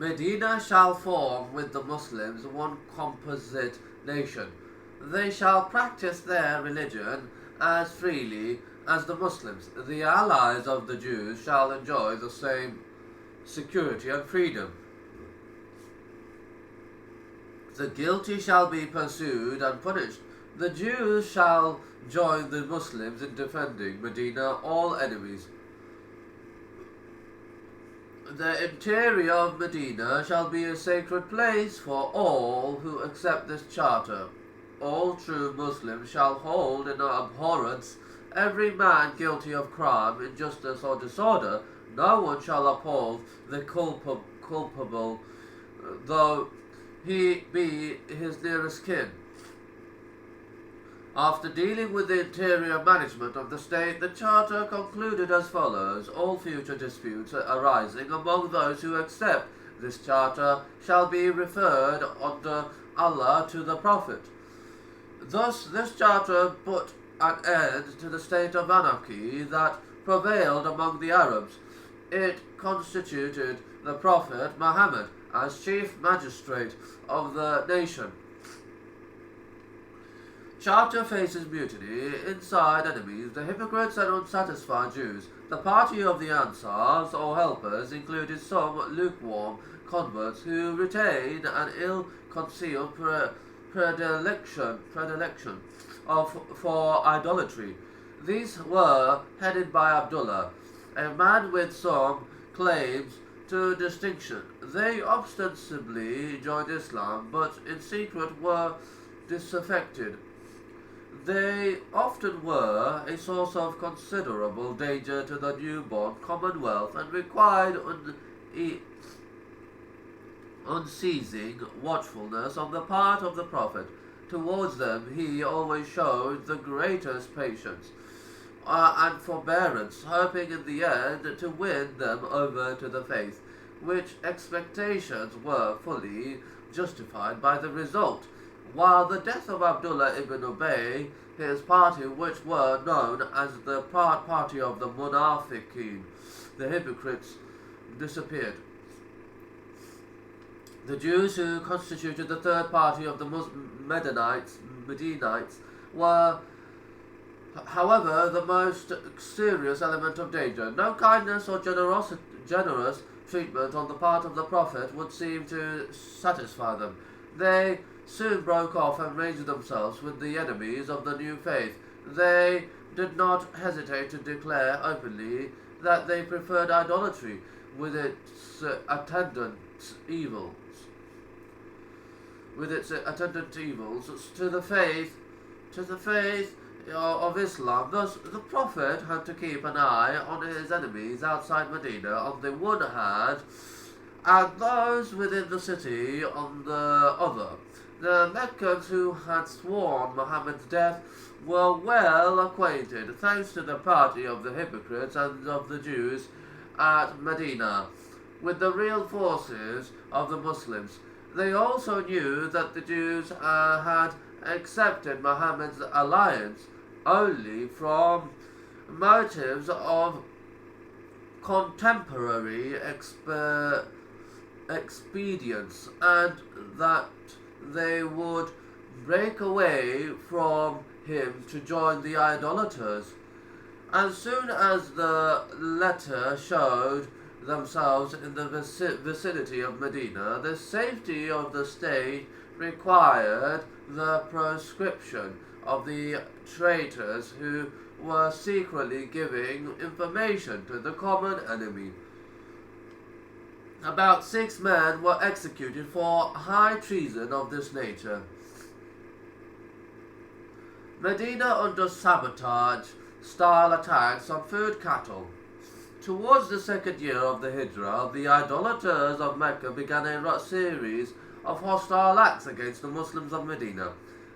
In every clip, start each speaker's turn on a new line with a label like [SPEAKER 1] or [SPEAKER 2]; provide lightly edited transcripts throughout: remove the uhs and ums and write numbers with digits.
[SPEAKER 1] Medina shall form with the Muslims one composite nation. They shall practice their religion as freely as the Muslims. The allies of the Jews shall enjoy the same security and freedom. The guilty shall be pursued and punished. The Jews shall join the Muslims in defending Medina all enemies. The interior of Medina shall be a sacred place for all who accept this charter. All true Muslims shall hold in abhorrence every man guilty of crime, injustice, or disorder. No one shall uphold the culpable, though he be his nearest kin. After dealing with the interior management of the state, the Charter concluded as follows: all future disputes arising among those who accept this Charter shall be referred under Allah to the Prophet. Thus, this Charter put an end to the state of anarchy that prevailed among the Arabs. It constituted the Prophet Muhammad as chief magistrate of the nation. Charter faces mutiny inside enemies, the hypocrites and unsatisfied Jews. The party of the Ansars, or helpers, included some lukewarm converts who retained an ill-concealed predilection for idolatry. These were headed by Abdullah, a man with some claims to distinction. They ostensibly joined Islam, but in secret were disaffected. They often were a source of considerable danger to the newborn Commonwealth and required unceasing watchfulness on the part of the Prophet. Towards them he always showed the greatest patience and forbearance, hoping in the end to win them over to the faith, which expectations were fully justified by the result. While the death of Abdullah ibn Ubay, his party, which were known as the party of the Munafiqeen, the hypocrites, disappeared. The Jews, who constituted the third party of the Medinites, were, however, the most serious element of danger. No kindness or generous treatment on the part of the Prophet would seem to satisfy them. They soon broke off and ranged themselves with the enemies of the new faith. They did not hesitate to declare openly that they preferred idolatry with its attendant evils to the faith of Islam. Thus, the Prophet had to keep an eye on his enemies outside Medina on the one hand, and those within the city on the other. The Meccans who had sworn Muhammad's death were well acquainted, thanks to the party of the hypocrites and of the Jews at Medina, with the real forces of the Muslims. They also knew that the Jews had accepted Muhammad's alliance only from motives of contemporary expedience, and that they would break away from him to join the idolaters. As soon as the latter showed themselves in the vicinity of Medina, the safety of the state required the proscription of the traitors who were secretly giving information to the common enemy. About 6 men were executed for high treason of this nature. Medina under sabotage style attacks on food cattle. Towards the second year of the Hijrah, the idolaters of Mecca began a series of hostile acts against the Muslims of Medina.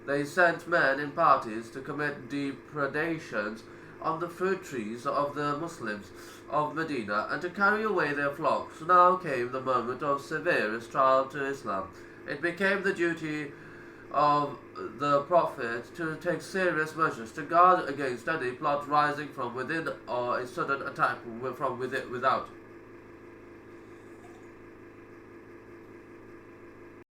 [SPEAKER 1] They sent men in parties to commit depredations on the fruit trees of the Muslims of Medina and to carry away their flocks. Now came the moment of severest trial to Islam. It became the duty of the Prophet to take serious measures to guard against any plot rising from within or a sudden attack from without.